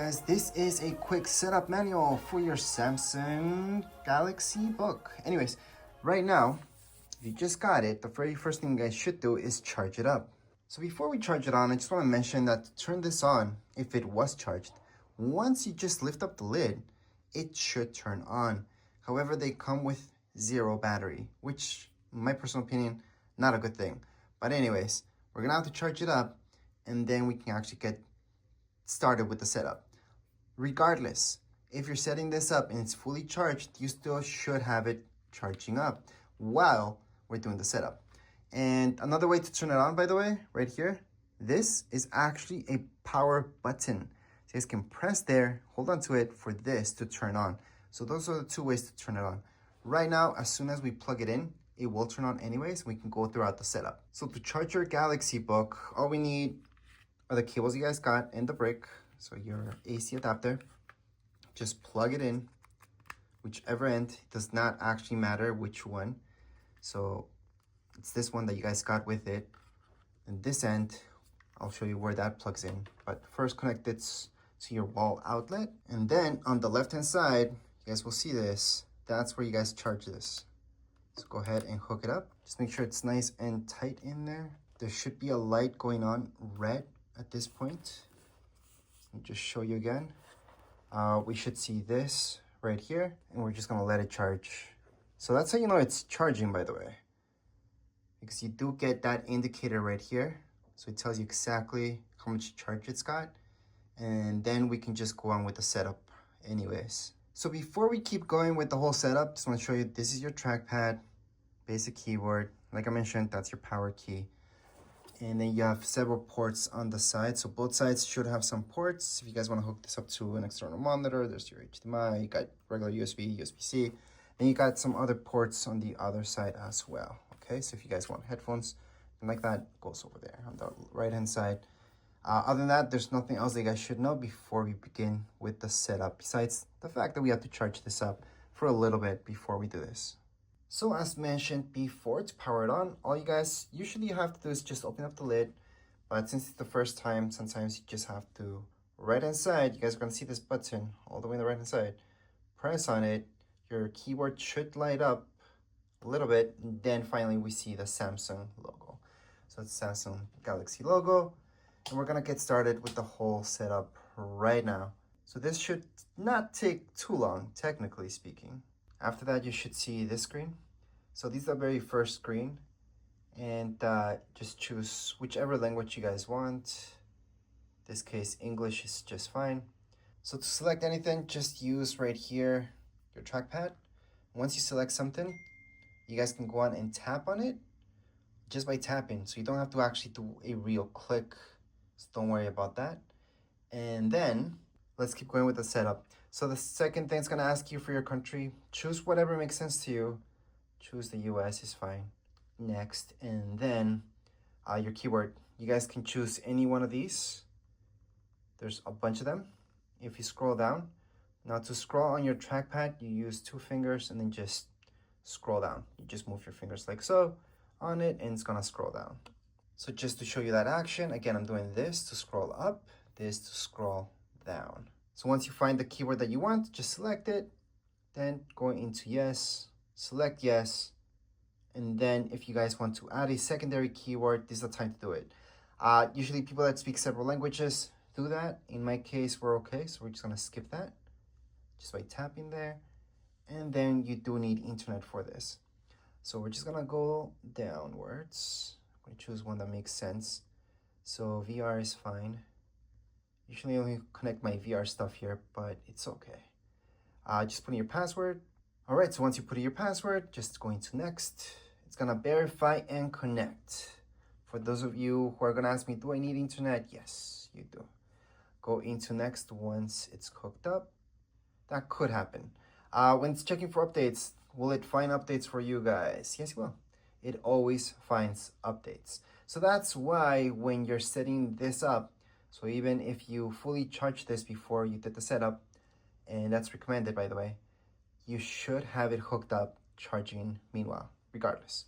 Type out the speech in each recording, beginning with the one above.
guys, this is a quick setup manual for your Samsung Galaxy Book. Anyways, right now, if you just got it, the very first thing you guys should do is charge it up. So before we charge it on, I just want to mention that to turn this on, if it was charged, once you just lift up the lid, it should turn on. However, they come with 0 battery, which in my personal opinion, not a good thing. But anyways, we're gonna have to charge it up and then we can actually get started with the setup. Regardless, if you're setting this up and it's fully charged, you still should have it charging up while we're doing the setup. And another way to turn it on, by the way, right here, this is actually a power button. So you guys can press there, hold on to it for this to turn on. So those are the 2 ways to turn it on. Right now, as soon as we plug it in, it will turn on anyways. We can go throughout the setup. So to charge your Galaxy Book, all we need are the cables you guys got and the brick. So your AC adapter, just plug it in, whichever end. It does not actually matter which one. So it's this one that you guys got with it. And this end, I'll show you where that plugs in. But first connect it to your wall outlet. And then on the left-hand side, you guys will see this. That's where you guys charge this. So go ahead and hook it up. Just make sure it's nice and tight in there. There should be a light going on red at this point. Let me just show you again. We should see this right here, and we're just gonna let it charge. So that's how you know it's charging, by the way, because you do get that indicator right here. So it tells you exactly how much charge it's got, and then we can just go on with the setup anyways. So before we keep going with the whole setup, just want to show you, this is your trackpad, basic keyboard. Like I mentioned, that's your power key. And then you have several ports on the side. So both sides should have some ports. If you guys want to hook this up to an external monitor, there's your HDMI, you got regular USB, USB-C. Then you got some other ports on the other side as well. Okay, so if you guys want headphones, and like that, goes over there on the right-hand side. Other than that, there's nothing else that you guys should know before we begin with the setup, besides the fact that we have to charge this up for a little bit before we do this. So as mentioned before, to power it on, all you guys usually have to do is just open up the lid. But since it's the first time, sometimes you just have to, right-hand side, you guys are gonna see this button all the way on the right-hand side. Press on it, your keyboard should light up a little bit, and then finally we see the Samsung logo. So it's Samsung Galaxy logo, and we're gonna get started with the whole setup right now. So this should not take too long, technically speaking. After that, you should see this screen. So this is the very first screen, and just choose whichever language you guys want. In this case, English is just fine. So to select anything, just use right here your trackpad. Once you select something, you guys can go on and tap on it just by tapping. So you don't have to actually do a real click. So don't worry about that. And then let's keep going with the setup. So the second thing it's gonna ask you for your country. Choose whatever makes sense to you. Choose the US is fine. Next, and then your keyword. You guys can choose any one of these. There's a bunch of them. If you scroll down, now to scroll on your trackpad, you use 2 fingers and then just scroll down. You just move your fingers like so on it and it's gonna scroll down. So just to show you that action, again, I'm doing this to scroll up, this to scroll down. So once you find the keyword that you want, just select it, then go into yes, select yes, and then if you guys want to add a secondary keyword, this is the time to do it. Usually people that speak several languages do that. In my case, we're okay, so we're just gonna skip that just by tapping there. And then you do need internet for this. So we're just gonna go downwards. I'm gonna choose one that makes sense. So VR is fine. Usually I only connect my VR stuff here, but it's okay. Just put in your password. All right, so once you put in your password, just go into next. It's gonna verify and connect. For those of you who are gonna ask me, do I need internet? Yes, you do. Go into next once it's hooked up. That could happen. When it's checking for updates, will it find updates for you guys? Yes, it will. It always finds updates. So that's why when you're setting this up, so even if you fully charge this before you did the setup, and that's recommended, by the way, you should have it hooked up charging meanwhile, regardless.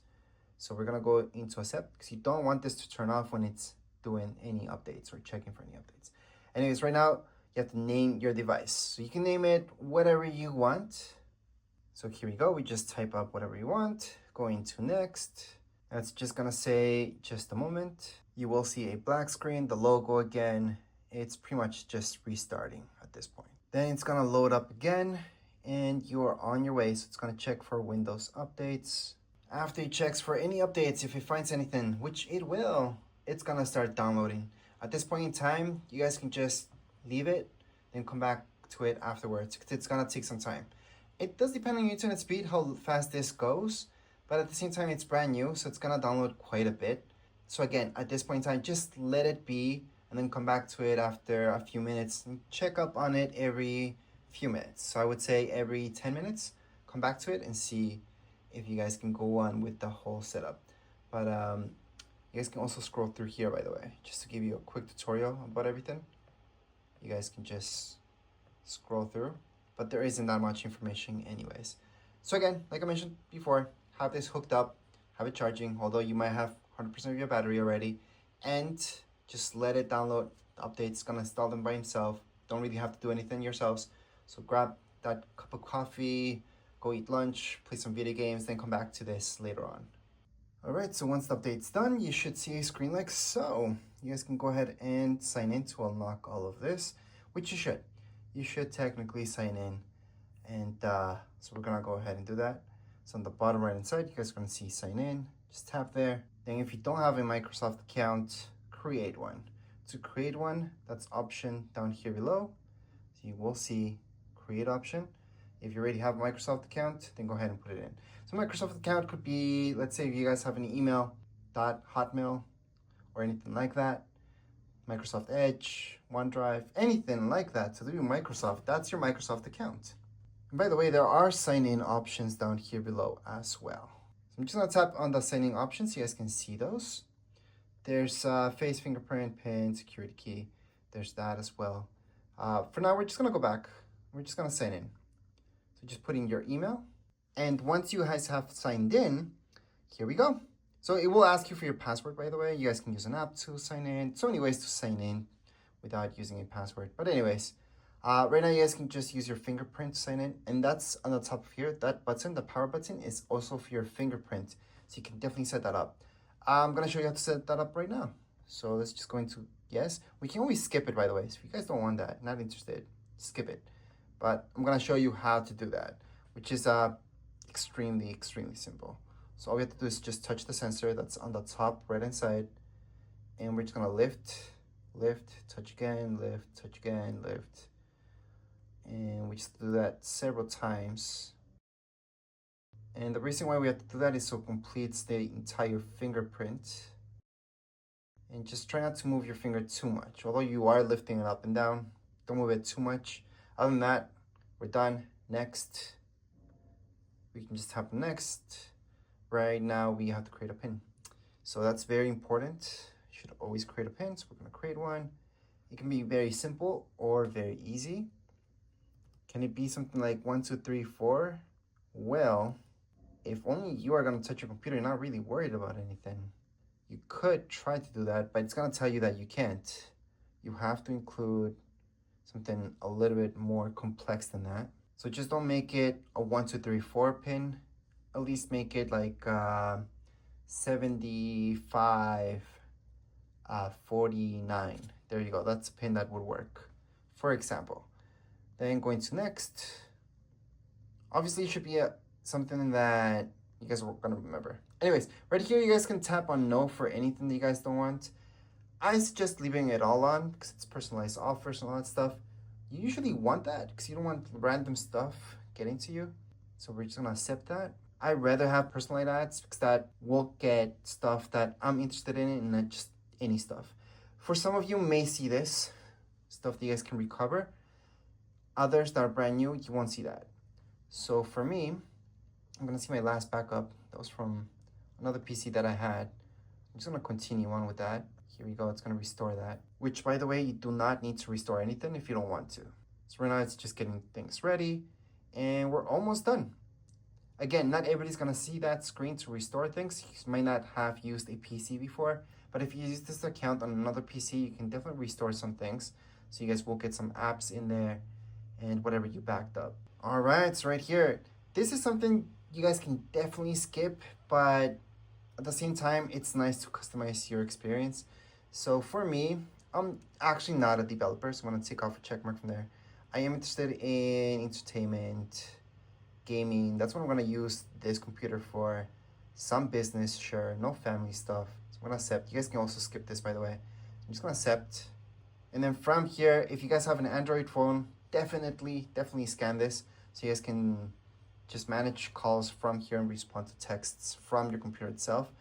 So we're gonna go into accept because you don't want this to turn off when it's doing any updates or checking for any updates. Anyways, right now, you have to name your device. So you can name it whatever you want. So here we go. We just type up whatever you want. Going to next. That's just gonna say just a moment. You will see a black screen, the logo again. It's pretty much just restarting at this point. Then it's gonna load up again and you're on your way. So it's gonna check for Windows updates. After it checks for any updates, if it finds anything, which it will, it's gonna start downloading. At this point in time, you guys can just leave it, then come back to it afterwards, because it's gonna take some time. It does depend on your internet speed, how fast this goes, but at the same time, it's brand new, so it's gonna download quite a bit. So again, at this point in time, just let it be, and then come back to it after a few minutes, and check up on it every few minutes. So I would say every 10 minutes, come back to it and see if you guys can go on with the whole setup. But you guys can also scroll through here, by the way, just to give you a quick tutorial about everything. You guys can just scroll through, but there isn't that much information anyways. So again, like I mentioned before, have this hooked up, have it charging, although you might have 100% of your battery already, and just let it download. The update's gonna install them by himself. Don't really have to do anything yourselves. So grab that cup of coffee, go eat lunch, play some video games, then come back to this later on. All right, so once the update's done, you should see a screen like so. You guys can go ahead and sign in to unlock all of this, which you should. You should technically sign in. And so we're gonna go ahead and do that. So on the bottom right hand side, you guys are gonna see sign in. Just tap there. Then if you don't have a Microsoft account, create one. To create one, that's option down here below. So you will see create option. If you already have a Microsoft account, then go ahead and put it in. So Microsoft account could be, let's say if you guys have an email, .hotmail, or anything like that. Microsoft Edge, OneDrive, anything like that. So do Microsoft, that's your Microsoft account. And by the way, there are sign-in options down here below as well. So I'm just gonna tap on the sign-in options so you guys can see those. There's face, fingerprint, PIN, security key. There's that as well. For now, we're just gonna go back. We're just gonna sign in. So just put in your email. And once you guys have signed in, here we go. So it will ask you for your password, by the way. You guys can use an app to sign in. So many ways to sign in without using a password. But anyways, right now you guys can just use your fingerprint to sign in. And that's on the top of here. That button, the power button, is also for your fingerprint. So you can definitely set that up. I'm gonna show you how to set that up right now. So let's just go into yes. We can always skip it, by the way. So if you guys don't want that, not interested, skip it. But I'm gonna show you how to do that, which is extremely simple. So all we have to do is just touch the sensor that's on the top right hand side, and we're just gonna lift, touch again, lift, touch again, lift, and we just do that several times. And the reason why we have to do that is so it completes the entire fingerprint. And just try not to move your finger too much. Although you are lifting it up and down, don't move it too much. Other than that, we're done. Next, we can just tap next. Right now, we have to create a PIN. So that's very important. You should always create a PIN. So we're gonna create one. It can be very simple or very easy. Can it be something like 1, 2, 3, 4? Well, if only you are gonna touch your computer, you're not really worried about anything. You could try to do that, but it's gonna tell you that you can't. You have to include something a little bit more complex than that. So just don't make it a 1, 2, 3, 4 pin. At least make it like 75, 49. There you go. That's a pin that would work, for example. Then going to next. Obviously, it should be something that you guys are gonna remember. Anyways, right here, you guys can tap on no for anything that you guys don't want. I suggest leaving it all on because it's personalized offers and all that stuff. You usually want that because you don't want random stuff getting to you. So we're just gonna accept that. I'd rather have personalized ads because that will get stuff that I'm interested in and not just any stuff. For some of you may see this, stuff that you guys can recover. Others that are brand new, you won't see that. So for me, I'm gonna see my last backup. That was from another PC that I had. I'm just gonna continue on with that. Here we go, it's gonna restore that. Which, by the way, you do not need to restore anything if you don't want to. So right now it's just getting things ready and we're almost done. Again, not everybody's gonna see that screen to restore things. You might not have used a PC before, but if you use this account on another PC, you can definitely restore some things. So you guys will get some apps in there and whatever you backed up. All right, so right here, this is something you guys can definitely skip, but at the same time, it's nice to customize your experience. So for me, I'm actually not a developer, so I'm gonna take off a check mark from there. I am interested in entertainment, gaming. That's what I'm gonna use this computer for. Some business, sure, no family stuff. So I'm gonna accept. You guys can also skip this, by the way. I'm just gonna accept. And then from here, if you guys have an Android phone, definitely scan this so you guys can just manage calls from here and respond to texts from your computer itself.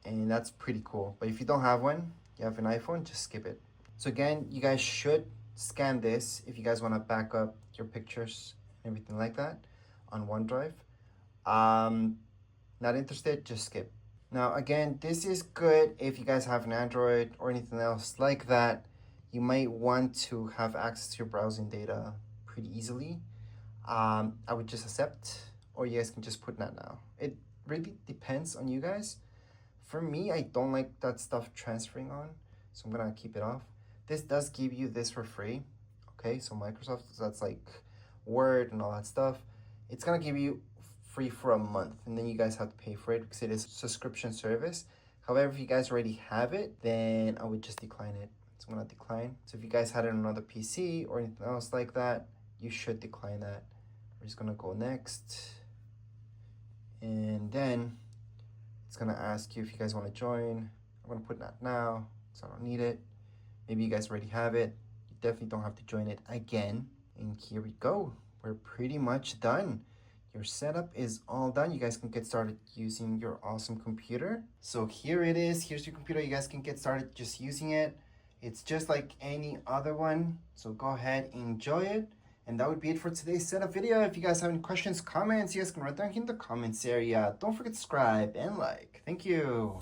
And that's pretty cool. But if you don't have one, you have an iPhone, just skip it. So again, you guys should scan this if you guys want to back up your pictures and everything like that on OneDrive. Not interested, just skip. Now again, this is good if you guys have an Android or anything else like that. You might want to have access to your browsing data pretty easily. I would just accept, or you guys can just put not now. It really depends on you guys. For me, I don't like that stuff transferring on, so I'm gonna keep it off. This does give you this for free, okay? So Microsoft, that's like Word and all that stuff. It's gonna give you free for a month, and then you guys have to pay for it because it is a subscription service. However, if you guys already have it, then I would just decline it. So I'm gonna decline. So if you guys had it on another PC or anything else like that, you should decline that. We're just gonna go next. And then it's gonna ask you if you guys wanna join. I'm gonna put not now, so I don't need it. Maybe you guys already have it. You definitely don't have to join it again. And here we go. We're pretty much done. Your setup is all done. You guys can get started using your awesome computer. So here it is. Here's your computer. You guys can get started just using it. It's just like any other one. So go ahead, enjoy it. And that would be it for today's setup video. If you guys have any questions, comments, you guys can write down in the comments area. Don't forget to subscribe and like. Thank you.